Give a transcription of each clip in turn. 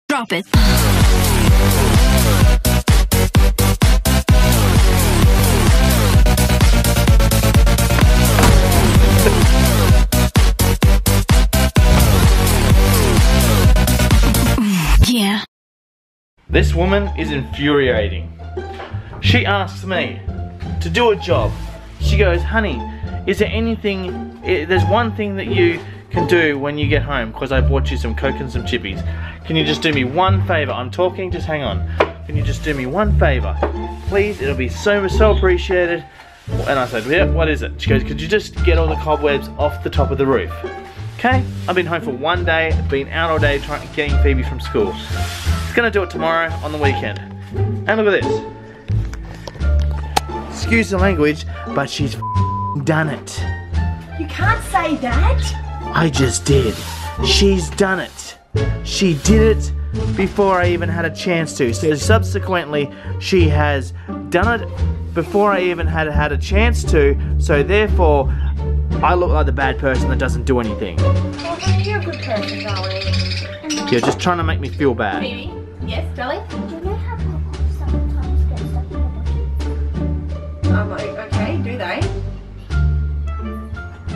Drop it. Yeah. This woman is infuriating. She asks me to do a job. She goes, honey, is there anything, there's one thing that you can do when you get home because I bought you some Coke and some chippies. Can you just do me one favor? I'm talking, just hang on. Can you just do me one favor? Please, it'll be so appreciated. And I said, yeah, what is it? She goes, could you just get all the cobwebs off the top of the roof? Okay, I've been home for one day, been out all day getting Phoebe from school. It's gonna do it tomorrow on the weekend. And look at this. Excuse the language, but she's done it. You can't say that. I just did. She's done it. She did it before I even had a chance to. So subsequently, she has done it before I even had a chance to. So therefore, I look like the bad person that doesn't do anything. Well, you're a good person, darling. You're just trying to make me feel bad. Phoebe? Yes, darling? Do you know how pop-ups sometimes get stuck in the bottom? Okay, do they?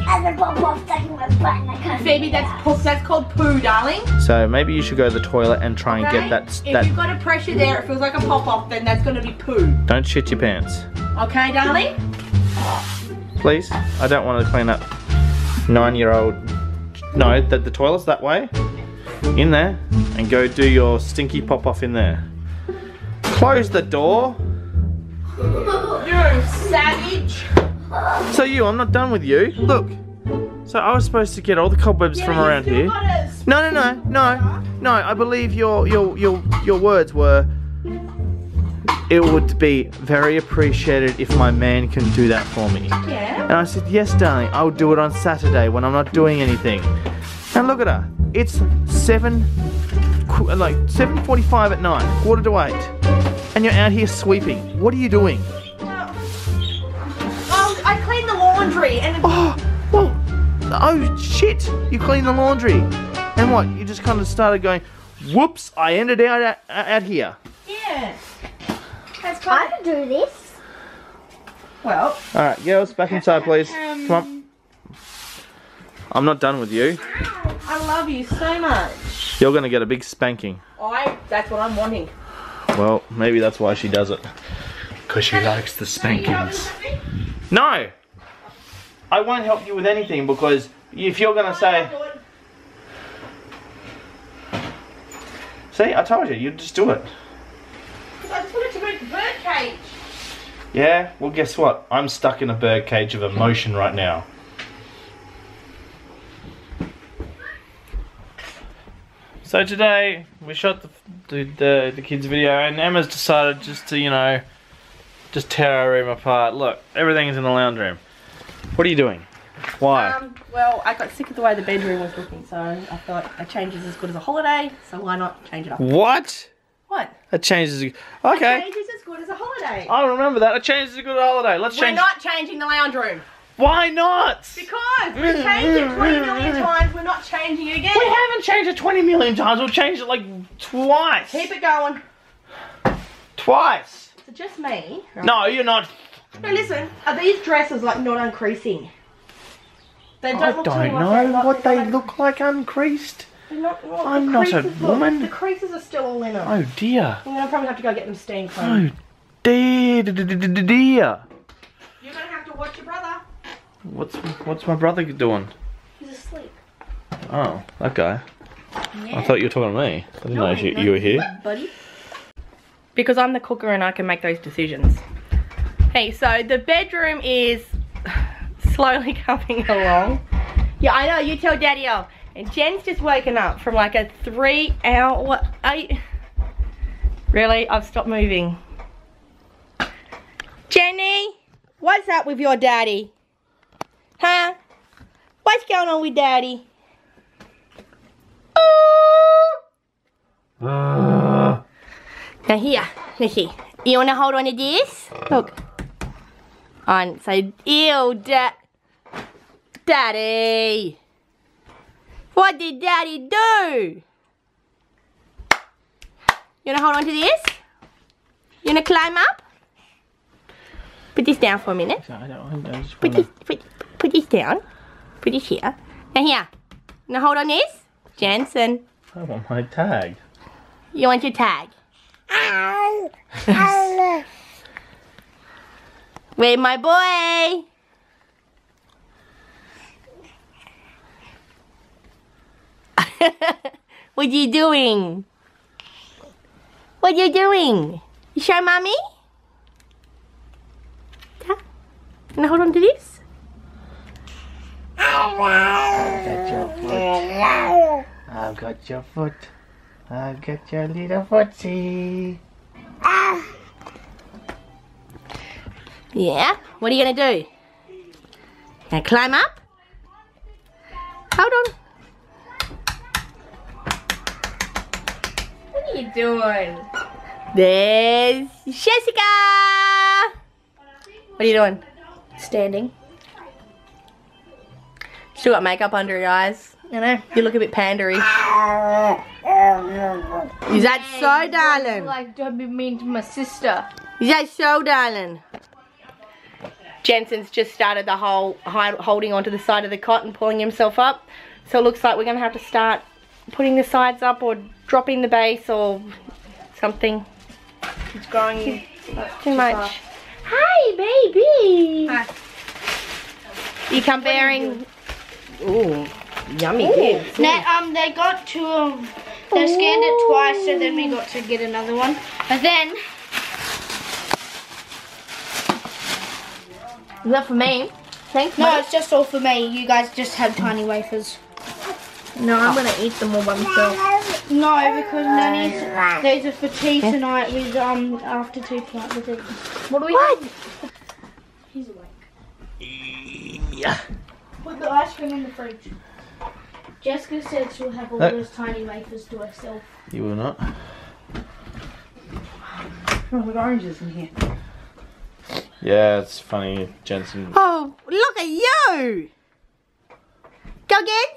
And the pop-up stuck in my butt and I can't Phoebe, get it that's out. that's called poo, darling. So maybe you should go to the toilet and try and get that. If you've got a pressure there, it feels like a pop-off, then that's going to be poo. Don't shit your pants. Okay, darling? Please, I don't want to clean up 9-year-old. No, the toilet's that way. In there, and go do your stinky pop off in there. Close the door. You're a savage. So I'm not done with you. Look. So I was supposed to get all the cobwebs from around here. No. I believe your words were. It would be very appreciated if my man can do that for me. Yeah. And I said, yes, darling, I'll do it on Saturday when I'm not doing anything. And look at her. It's 7:45 at night, 7:45, and you're out here sweeping. What are you doing? Oh, I cleaned the laundry and. Oh shit! You cleaned the laundry, and what? You just kind of started going, whoops! I ended out here. Yeah. That's I can do this. Well. All right, girls, back inside, please. Come on. I'm not done with you. I love you so much. You're gonna get a big spanking. That's what I'm wanting. Well, maybe that's why she does it. Because she likes the spankings. No! I won't help you with anything because if you're gonna say... See, I told you, you'd just do it. I just wanted to move the bird cage. Yeah, well guess what? I'm stuck in a bird cage of emotion right now. So today we shot the kids video and Emma's decided just to, you know, just tear our room apart. Look, everything's in the lounge room. What are you doing? Why? Well, I got sick of the way the bedroom was looking, so I thought a change is as good as a holiday, so why not change it up? What? What? A change is A okay. change is as good as a holiday. I remember that. A change is a good holiday. Let's We're change. not changing the lounge room. Why not? Because we've changed it 20 million times, we're not changing it again. We haven't changed it 20 million times. We've changed it like twice. Keep it going. Twice. So just me. Right? No, you're not. No, listen. Are these dresses like not uncreasing? They don't I look don't to me like know they're what they like, look like uncreased. They're not, I'm the not a creases look- woman. The creases are still all in them. Oh dear. I'm gonna probably have to go get them steam Oh cleaned. dear. You're gonna have to watch your brother. What's my brother doing? He's asleep. Oh, that guy. Yeah. I thought you were talking to me. I didn't know you were here. Buddy. Because I'm the cooker and I can make those decisions. Hey, so the bedroom is slowly coming along. Yeah, I know, you tell Daddy off. And Jen's just woken up from like a 3-hour... Really? I've stopped moving. Jenny? What's up with your daddy? Huh? What's going on with Daddy? Now here, let's see. You wanna hold on to this? Look. On, say, ew, Daddy. What did Daddy do? You wanna hold on to this? You wanna climb up? Put this down for a minute. Put this down. Put this here. Now here. Now hold on this. Jensen. I want my tag. You want your tag? Where's my boy? What are you doing? What are you doing? You show mommy? Now hold on to this. I've got your foot. I've got your little footsie. Yeah? What are you gonna do? Now climb up? Hold on. What are you doing? There's Jessica! What are you doing? Standing. Still got makeup under your eyes. I know. You look a bit pandery. Is that so, darling? Like, don't be mean to my sister. Is that so, darling? Jensen's just started the whole holding onto the side of the cot and pulling himself up. So it looks like we're going to have to start putting the sides up or dropping the base or something. It's growing Too much. Hi, baby. Hi. You come bearing. Ooh, yummy kids. They got to, they scanned it twice, so then we got to get another one. But then, Is that for me? Thanks, no, Mum. it's just all for me. You guys just have tiny wafers. No, I'm gonna eat them all by myself. No, because Nanny's, these are for tea tonight with, after tea tonight with it. What do we have? He's awake. Yeah. Put the ice cream in the fridge. Jessica said she'll have all those tiny wafers to herself. You will not. Oh, with oranges in here. Yeah, it's funny, Jensen. Oh, look at you! Go again.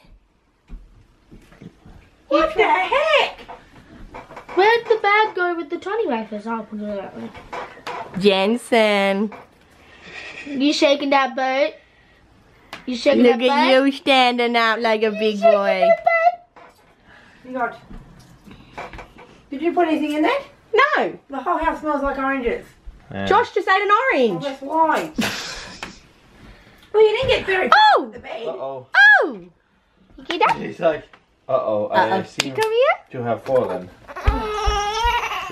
What the heck? Where'd the bag go with the tiny wafers? I'll put it that way. Jensen, You shaking that boat? You shaking look that at you standing out like a big boy. God. Did you put anything in there? No, The whole house smells like oranges. Yeah. Josh just ate an Oh, orange. that's why. Well, you didn't get very far Oh! with the bed. Uh-oh. Oh! You get that? He's like, uh-oh, I Uh-oh. see You him. come here? You'll have 4 then.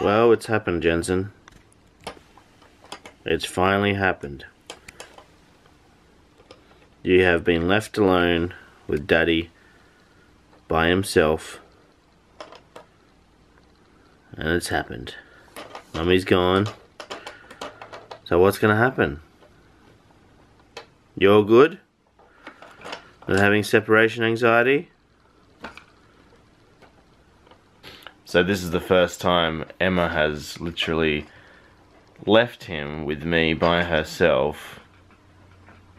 Well, it's happened, Jensen. It's finally happened. You have been left alone with Daddy by himself. And it's happened. Mummy's gone. So what's gonna happen? You're good? Not having separation anxiety? So this is the first time Emma has literally left him with me by herself.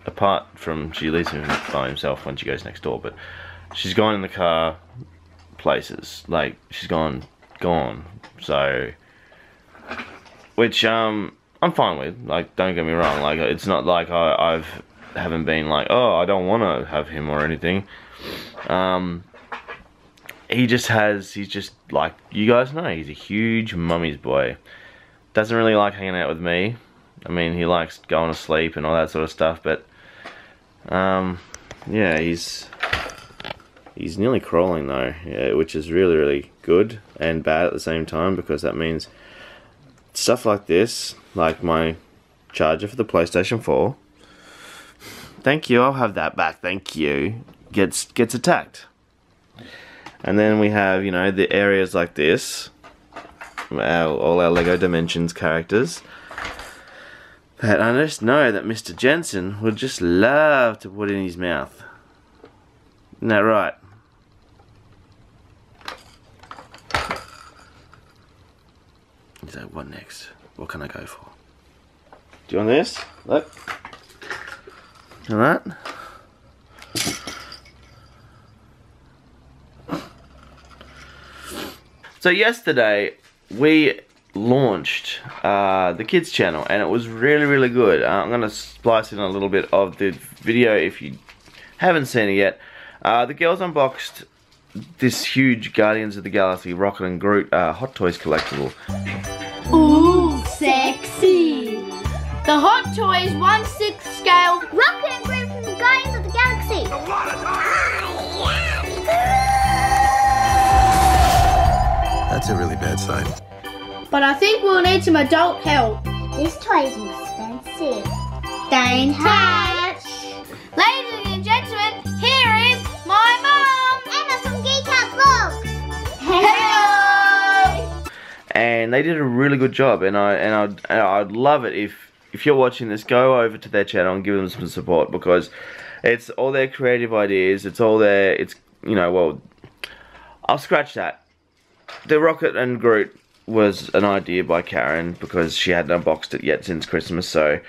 Apart from, she leaves him by himself when she goes next door, but she's gone in the car places. Like, she's gone. So, which, I'm fine with. Like, don't get me wrong. Like, it's not like haven't been like, oh, I don't want to have him or anything. He's just like, you guys know, he's a huge mummy's boy. Doesn't really like hanging out with me. I mean, he likes going to sleep and all that sort of stuff, but yeah, he's nearly crawling though, yeah, which is really, really good and bad at the same time, because that means stuff like this, like my charger for the PlayStation 4, thank you, I'll have that back, thank you, gets attacked. And then we have, you know, the areas like this, all our Lego Dimensions characters, that I just know that Mr. Jensen would just love to put in his mouth. Isn't that right? So what next? What can I go for? Do you want this? Look. And that. So yesterday we launched the kids channel, and it was really good. I'm gonna splice in a little bit of the video if you haven't seen it yet. The girls unboxed this huge Guardians of the Galaxy Rocket and Groot Hot Toys collectible. Ooh, sexy. The Hot Toys 1/6 scale Rocket and Groot from the Guardians of the Galaxy. That's a really bad sign. But I think we'll need some adult help. This toy is expensive. Don't touch. Ladies and gentlemen, here is my mom. Emma from Geek Out vlog. Hello. And they did a really good job, and I'd love it if you're watching this, go over to their channel and give them some support, because it's all their creative ideas, it's all their, it's, you know, well, I'll scratch that. The Rocket and Groot was an idea by Karen, because she hadn't unboxed it yet since Christmas, so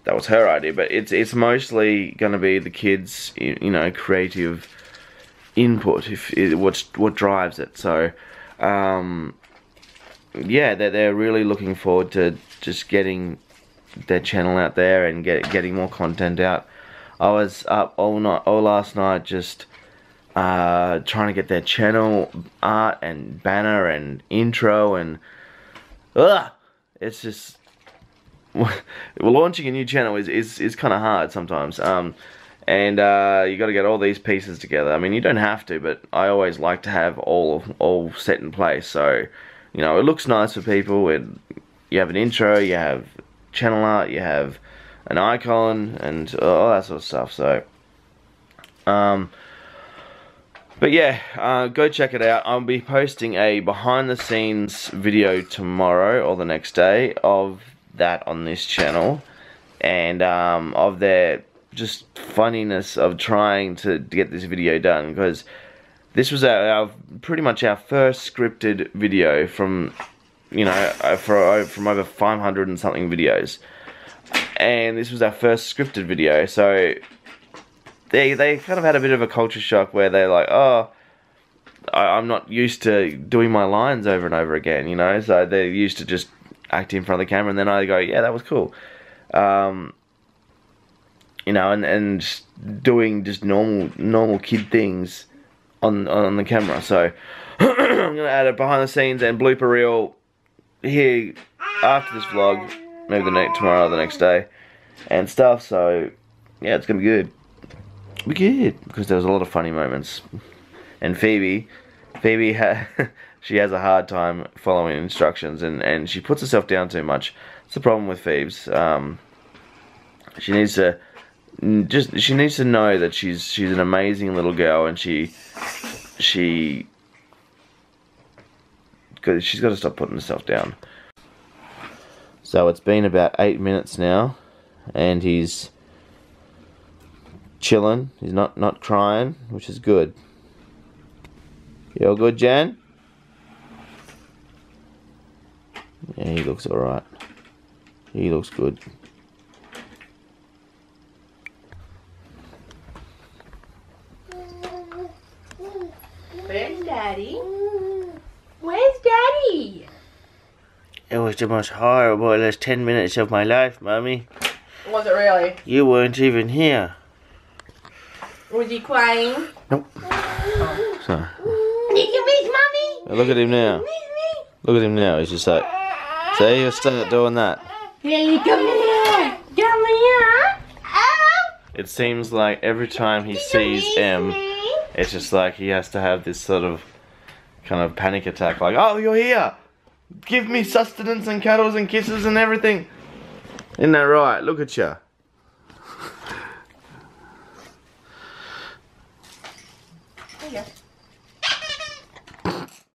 that was her idea. But it's mostly going to be the kids, you know, creative input, what drives it. So yeah, they're really looking forward to just getting their channel out there and getting more content out. I was up all last night just trying to get their channel art and banner and intro, and it's just launching a new channel is kind of hard sometimes, and you got to get all these pieces together. I mean, you don't have to, but I always like to have all set in place, so you know, it looks nice for people. You have an intro, you have channel art, you have an icon, and all that sort of stuff. So but yeah, go check it out. I'll be posting a behind the scenes video tomorrow or the next day of that on this channel, and of their just funniness of trying to get this video done, because this was our pretty much our first scripted video from, you know, from over 500 and something videos, and this was our first scripted video. So they kind of had a bit of a culture shock, where they're like, oh, I'm not used to doing my lines over and over again, you know, so they're used to just acting in front of the camera, and then I go, yeah, that was cool, you know, and doing just normal kid things on the camera. So I'm gonna add a behind the scenes and blooper reel here after this vlog, maybe tomorrow or the next day and stuff. So yeah, it's gonna be good. Be good, because there was a lot of funny moments. And Phoebe she has a hard time following instructions, and she puts herself down too much. It's the problem with Phoebes. She needs to know that she's an amazing little girl, and she's got to stop putting herself down. So it's been about 8 minutes now, and he's chilling. He's not crying, which is good. You all good, Jan? Yeah, he looks alright. He looks good. Where's Daddy? Where's Daddy? It was the most horrible last 10 minutes of my life, Mummy. Was it really? You weren't even here. Was he crying? Nope. Oh. So. Did you miss Mummy? Look at him now. Look at him now. He's just like, see, you start doing that. Really, come here. Come here. It seems like every time he sees M, it's just like he has to have this sort of kind of panic attack, like, oh, you're here. Give me sustenance and cuddles and kisses and everything. Isn't that right? Look at you. There you go.